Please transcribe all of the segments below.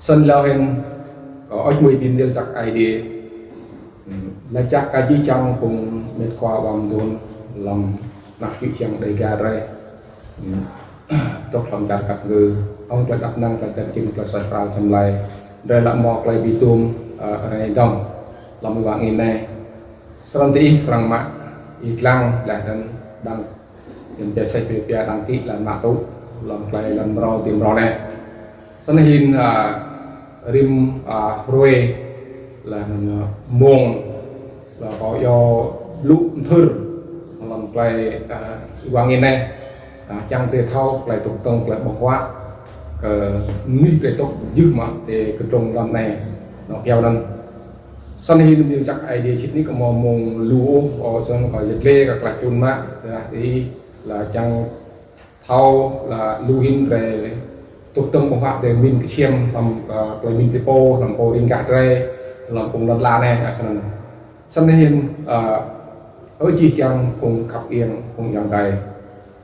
sân lao hen có oi mùi bìm điêu chắc ai đi là chắc cái chi trong cùng mệt qua bầm dồn làm nặng chịu chẳng đầy gà đây tốt lòng chặt cặp ngư ông lại đặt năng là chặt chim là sợi phao chầm lại rồi lại mọc lại bị tôm ở này đồng làm bạn nghìn này sân tí sân mạng ít lăng là đang hiện tại xây bia đăng ký là mạng tốt làm lại làm rau tìm rau này sân hình rim rue là mông là có do lũ thưa làm lại vàng nghìn này trang để thao lại tục tông lại bọc quá nguy để tốt dư mà để cái trồng làm này nó keo nên sân hình như chắc ai đi chít ní có mông lúa ở trong khỏi dịch lê các là chun mát thì là trang thao là lưu hình về tục tông bọc hóa để mình cái xiêm làm rồi mình cái po làm po đinh gạt đây làm cùng lần la này sân hình ở chi trang cùng cặp yên cùng dòng cây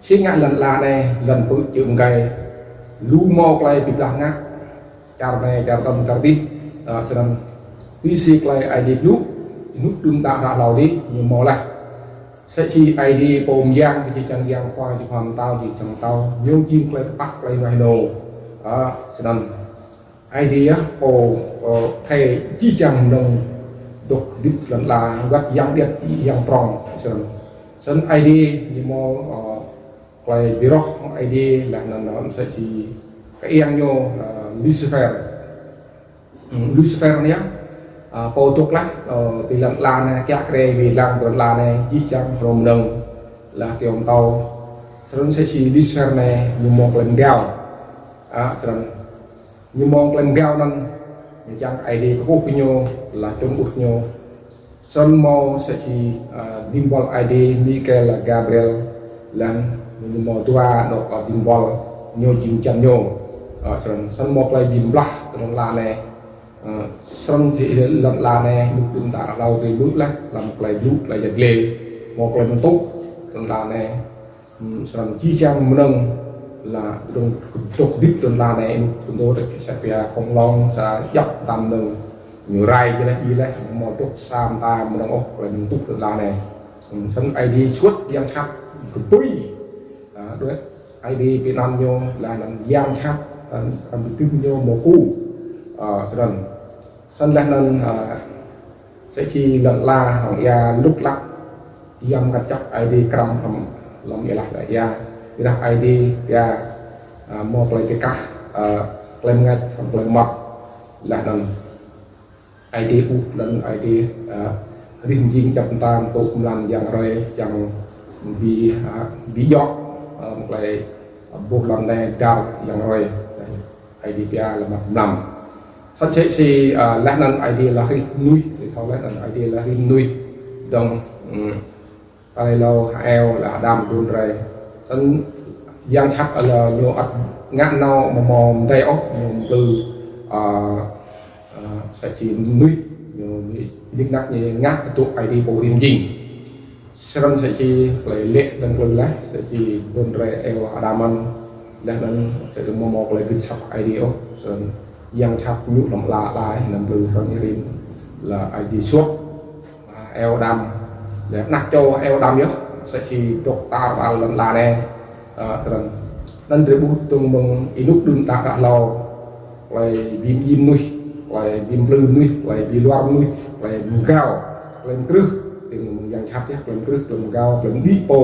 xin ngại lần la này lần bước chừng cây lú mò lại bị lạc ngắt chào này chào tâm chào đi cho nên PC lại ai đi lúc đun tạo ra lầu đi nhiều mò lại sẽ chi ai đi bồm giang thì chỉ chẳng giang khoa chỉ hoàn tao chỉ chẳng tao nhiều chim lại bắt lại ngoài nổ cho nên ai đi á thầy chỉ chẳng đồng đục đứt lần là gắt giang điện giang tròn cho nên sân ai đi nhiều mò quay virus ID là nó sẽ chỉ cái em vô Lucifer nhé po tục lắm thì lần là này các cái vì làm lần là này chỉ chẳng rồng đồng là kiểu tàu sân sẽ chỉ Lucifer này như một lần gạo sân như một lần gạo nên chẳng ID có hút nhau là trong hút nhau sân màu sẽ chỉ symbol ID Michael là Gabriel lần nhưng mà tua nó có tìm bol nhiều chim chăn nhiều sân một lại bìm lắc từ là này sân thì lần là này được chúng ta lâu thì bước lắc làm một lại lúc lại giật lê một lại tốt từ là này sân chi trang nâng là đồng trục tiếp từ là này chúng tôi được sẽ phải không long sẽ dọc tầm nâng nhiều rai cho nên chi lấy một tốt sam ta một đồng ốc lại tốt từ là này sân ID suốt giang tháp túi đối ID Việt Nam vô là giam chắp làm tư vô một u dần sân lên nên sẽ chi lần la hoặc ya lúc lắc giam gạch chắc ID cầm làm gì lại ya thì là ID ya một lại cái cả lên ngay lên mặt là lần ID u lần ID riêng riêng trong tam tụ làm dạng rồi chẳng bị dọ một lại buộc làm này cao dạng rồi IDPA là mặt nằm sắp chế thì lát năn ID là cái nuôi thì thao lát năn ID là cái nuôi đồng tay lâu eo là đam đun rồi sân giang chắc là nhiều ắt ngắt nào mà mòm tay ốc nhiều từ sẽ chỉ nuôi nhiều những nát như ngắt cái tụ ID bộ riêng gì sân sẽ chỉ lấy lệ dan kelas sẽ chỉ bên re eo adaman dan sẽ được một lấy cái sắp ID sân yang chắp nhũ làm lại làm từ sân riêng là ID suốt eo đam để nát cho eo đam nhớ sẽ chỉ trục ta và lần là này sân nên để bút tung mừng inuk đun ta cả lò lại bìm nuôi lại bìm lư nuôi lại bìm loa nuôi lại bìm cao lên trước từng yang chắp nhé lên trước lên cao lên đi po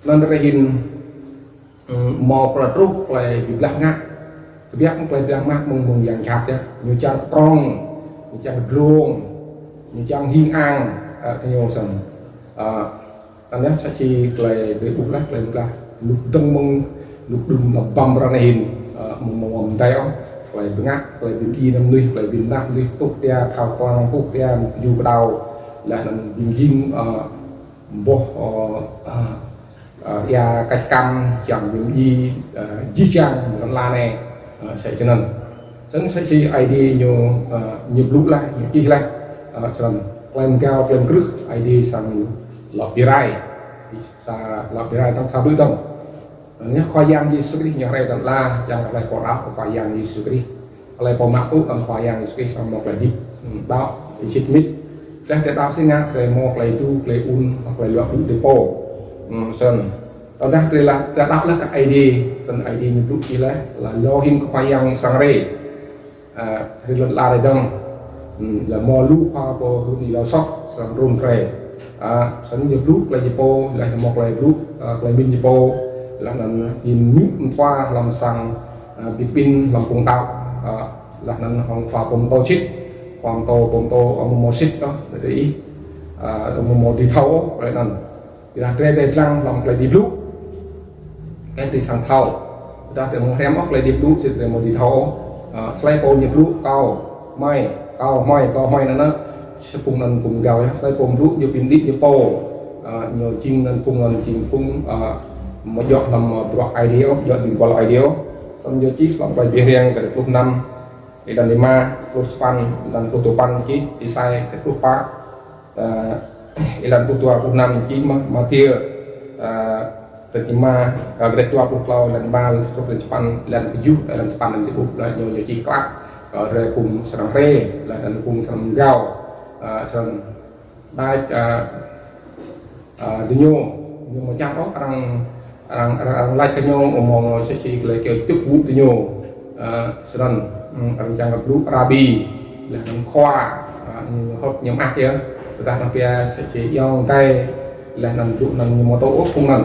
nên cái hình mò là trúc lại bị lắc ngắt biết lại lắc ngắt mừng yang chắp nhé như trang tròn như trang ruộng như trang hiên an cái nhiều sần anh nhé sẽ chỉ lại để bút lắc lên là lúc tân mừng lúc đừng là bầm ra này hình mừng tay ông lại bưng ác lại bưng y năm mươi lại bưng nát mươi tục tia thao toàn tục tia dù đầu là nằm bưng dinh bộ ya cách cam chẳng bưng y di trang nó là này sẽ cho nênฉันใช้ชีไอเดียอยู่หยิบลูกละหยิบจีละฉะนั้นเปลี่ยนกาวเปลี่ยนกรึกไอเดียสั่งหลอกปีไรสาหลอกปีไรต้องสาบด้วยต้องนี้ควายางยีสุกิอย่างไรกันล่ะจังอะไรปอดอัพควายางยีสุกิอะไรปอมักอุกันควายางยีสุกิสำหรับอะไรดิบดาวชิดมิดแล้วแต่ดาวสิ่งนั้นเลยมอกเลยจูเลยอุ่นเลยหลอกดูเดโป้ส่วนตอนนั้นเลยละจะดับแล้วกับไอเดียส่วนไอเดียหยิบลูกจีละlà lo hinควายางสังเรthì lần là đây đông là mò lú hoa bò thì là sóc làm rôn rè sẵn nhập lú lại nhập bò lại một lại lú lại bên nhập bò là nhìn nhút hoa làm sằng bị pin làm cùng đạo là nên hoàng phà bom to chít hoàng to bom to ông mò xít đó để ý ông mò đi thâu lại nằm thì là cái đây răng làm lại đi lú cái đi sang thâu ra từ một hem ốc lại đi lú thì để một đi thâu selain pom nhập lũ cao maiนั่นนะsẽ cùng lần cùng gạo selain pom lũ nhiều pin đít nhiều po nhiều chim lần cùng lần chim cùng một giọt làm một idea giọt đừng qua idea xong giờ chỉ làm bài riêng cái lúc năm cái lần lima lúc pan lần lúc pan chỉ design cái lúc pa cái lần lúc năm chỉ mà tia Pertama, ketua pulau dan bal depan dan keju dalam depan dan cukup dan nyonya ciklat dari pung serang re dan pung serang gau serang baik dunyo macam đó orang lain kenyo ngomong sesi kelai kêu chúc vũ dunyo serang orang jangan perlu rabi dan khoa hot nyam ak ya kita nampak sesi yang tay là nằm trụ nằm như mô tô phung nằm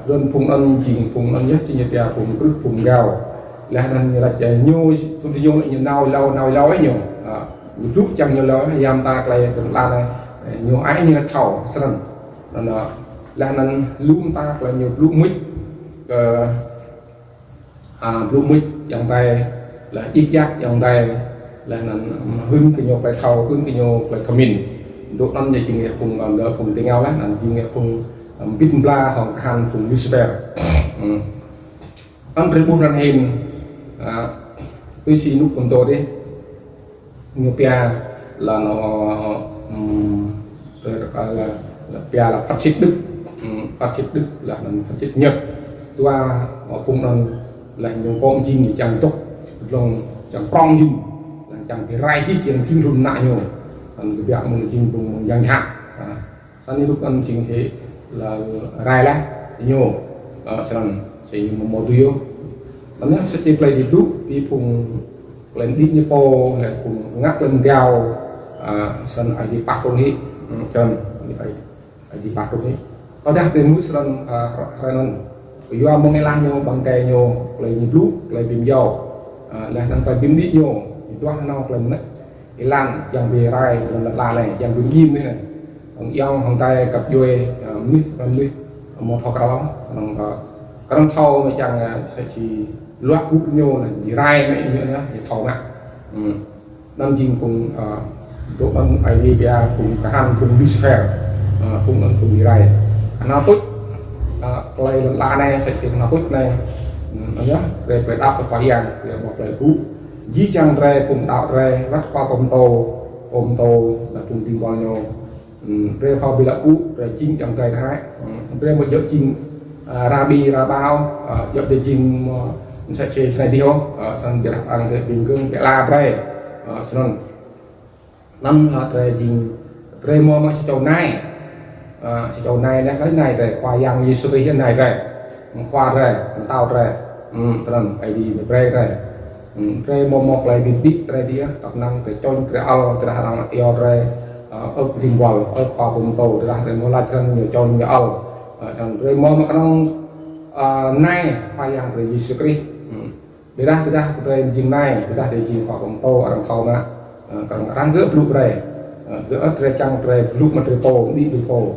đơn phung ân chỉnh phung ân nhất trên nhà bè phung cứ phung gạo là nằm như là chạy nhô thôn thì nhô lại như nào lâu ấy nhiều rút chẳng như lâu hay giam ta lại cần là này nhiều ái như là thầu sân là nằm lúm ta là nhiều lúm mít dòng tay là chích giác dòng tay là nằm hưng cái nhiều cái thầu hưng cái nhiều cái khmin untuk non jadi nggak pun anda pun tinggal lah nanti nggak pun bikin bela hong kan pun whisper an ribuan hen cái gì nút con tôi đấy nhiều pia là nó là pia là phát triển đức là phát triển nhật tua họ cũng là nhiều con chim thì chẳng tốt lòng chẳng prong chim là chẳng cái rai chứ chẳng chim run nại nhiều cái việc mình chinh vùng giang hạ, sau lúc ăn chinh thế là rai lá nhiều, cho nên chỉ một điều, nó sẽ chỉ play đi đúc đi vùng lên đi như po là vùng ngắt lên gạo, sân ai đi bắt luôn đi, cho nên phải đi bắt luôn đi, có thể từ mũi sân hay nên do mong nghe lang nhau bằng cây nhau lấy như đúc lấy bìm dầu, là đang phải bìm đi nhau, đoán nào lên đấy cái lan chẳng về rai là này chẳng bị ghim thế này ông yong ông tay cặp đuôi mít một thọ cao lắm cái thau mà chẳng sẽ chỉ loát cút nhau là gì rai này như nữa thì thau nặng năm chinh cùng tụi ông Idea cùng cả hai cùng Bisfair cùng bị rai nó tốt play là này sẽ chỉ nó tốt này nhớ về phải đáp phải dàn để một lời cũ dí chăng re cùng đạo re vắt qua ôm tô là cùng tìm qua nhau re kho bị lạ cũ re chinh trong cây thái re một dỡ chinh ra bi ra bao dỡ để chinh sẽ chơi này đi không sang việc ăn thì bình cương cái la re xong năm là re chinh re mua mà chầu này đấy cái này re khoa yang như suy hiện này re khoa re tao re xong cái gì re re momok lại bị tít re dia tập năng re chôn re ao re hàng eo re ở đình qual ở khoa bồn tổ re mua lại thân nhiều chôn nhiều ao xong re mom cái này khoa yang re Yesus Christ để ra re jing này để ra để jing khoa bồn tổ ở đằng sau mà còn răng gỡ lụp gỡ re chăng re lụp mà re tổ đi bị tổ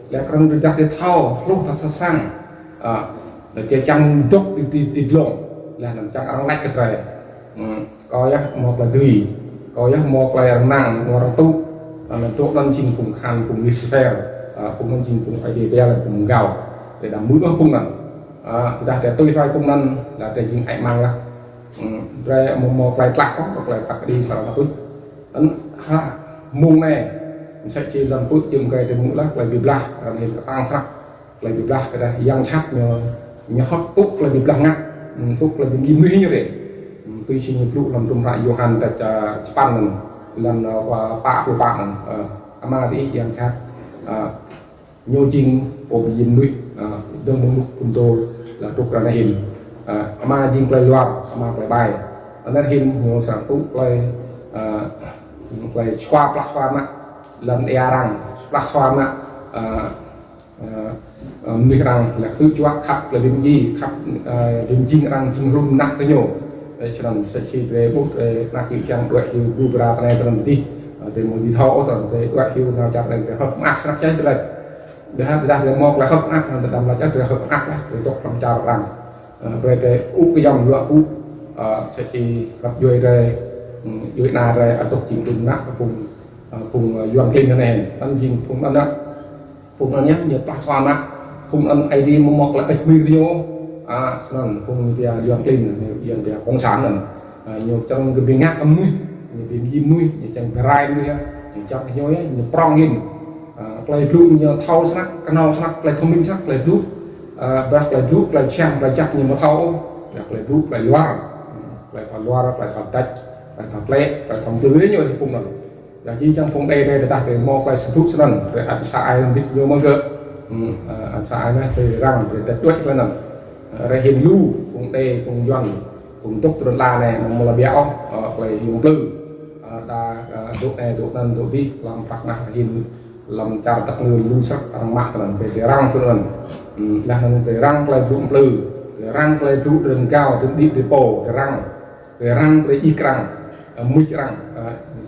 là còn re ra cái thao lụp thật sang để chơi chăng tốt tịt lộn là làm chăng ăn lách cái re coi á một là tùy coi á một là nàng orang tu là tu dan chinh cùng khan cùng Lucifer cùng dan chinh cùng ai đi là cùng gạo để làm mũi con nè kita để tôi phải cùng năn là để chinh ai mang ra rồi một lại tạc hoặc lại tạc đi sao mà tôi ha mùng này sẽ chỉ làm tốt chừng cái mũi lắc lại bị lắc làm hình tăng sắc lại bị lắc cái này yang chắc nhờ hot túc lại bị lắc ngắt túc lại bị nguy như vậy tuy chỉ những lúc làm trung lại Johan tại Japan lần bạ của bạn ama đi yang chắc nhiều chinh của bị dính nuôi đơn môn cùng tôi là trục ra hình ama chinh play loa ama play bài nên hình nhiều sản túc play xoa platform lần erang platform người rằng là cứ cho khắp là điểm gì khắp điểm gì rằng chinh run nặng cái nhiều cho nên sẽ chỉ về bút nặng cái trang đuổi hiệu Google này trong tí để một đi thâu rồi để đuổi hiệu nào chặt lên để hợp ác sắc chết rồi để hai ra để một là hợp ác là làm là chắc là hợp ác là để tốt làm chào rằng về cái úp cái dòng lúa úp sẽ chỉ gặp vui rồi vui nào rồi ở tục chỉnh run nặng cùng doan kinh này anh chỉnh cùng anh đó cùng anh nhé nhiều platform á cùng anh ID một là video nên cùng thì doan kinh nhiều thì công sản này nhiều trong cái biến ngắt âm nuôi nhiều biến im nuôi nhiều trong cái rai nuôi nhiều trong cái nhối nhiều prong hình play blue nhiều thâu sắc canal sắc play thông minh sắc play blue play blue play champ play chắc nhiều một thâu play blue play loa play thằng tách play thằng tứ nhiều thì cùng là là chỉ trong phong đây để đặt cái mò quay sụp sân rồi ăn sai làm việc nhiều món gỡ ăn sai này thì răng để tết đuổi lên nè rồi hình lu phong đây phong doan phong tốc tuần la này một là béo lại dùng tư ta đốt này đốt nan đốt đi làm bạc nè hình làm chào tập người lu sắc răng mạ là về cái răng cho nên là cái răng lại dụng tư răng lại dụng đường cao đường đi bổ cái răng cái y răng mũi răng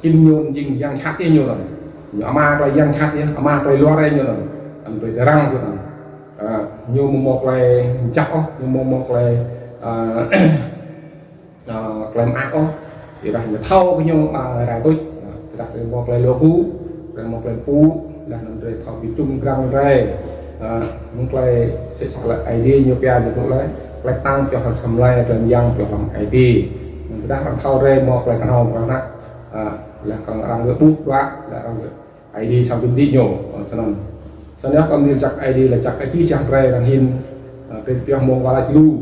chinh nhôn dinh giang chát cái nhiều rồi nhỏ ma coi giang chát nhé ma coi loa đây nhiều rồi anh về răng rồi nhiều một là chắc nhiều một là làm ác thì bạn thâu cái nhau là tôi đặt một là lúa cú rồi một là cú là nằm rồi thâu bị chung răng đây một là sẽ là ID nhiều bia thì cũng lấy tăng cho hàng sầm lai rồi giang cho hàng ID mình đã hàng thâu đây một là hàng hồng vào là còn răng ngựa bút quá là răng ngựa ID xong đi nhổ cho nên sau đó con đi chặt ID là chặt cái chi chặt ray rằng hình cái việc mong vào là lu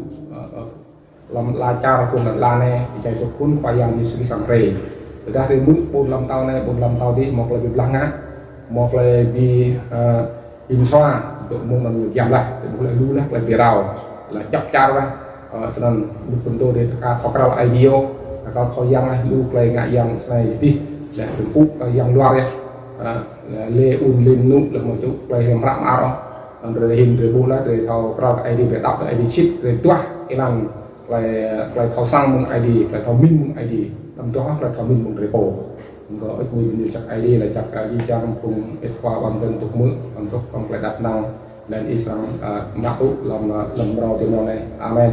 làm la cha cùng là này chạy cho cuốn khoai yang như sang ray người ta thì muốn 45 tàu này 45 tàu đi một là bị lăng á một là bị in xoa tụi mong là người giảm lại một là lu lắc là bị rào là chọc cha ra cho nên lúc tôi để các có cái IDO kalau kau yang lu klay ngak yang này đi là úp yang luar ya le lên nút là một chút klay hem ram aro rồi hình rồi bu lá rồi thầu vào ID về đọc ID chip rồi tua cái làm klay thầu sang mong ID klay thầu min mong ID làm cho klay thầu min mong repo có ít người như chắc ID là chắc ID trong cùng ít qua bằng tân tục mới bằng tục không klay đặt năng lên Islam mắc làm rau từ này amen.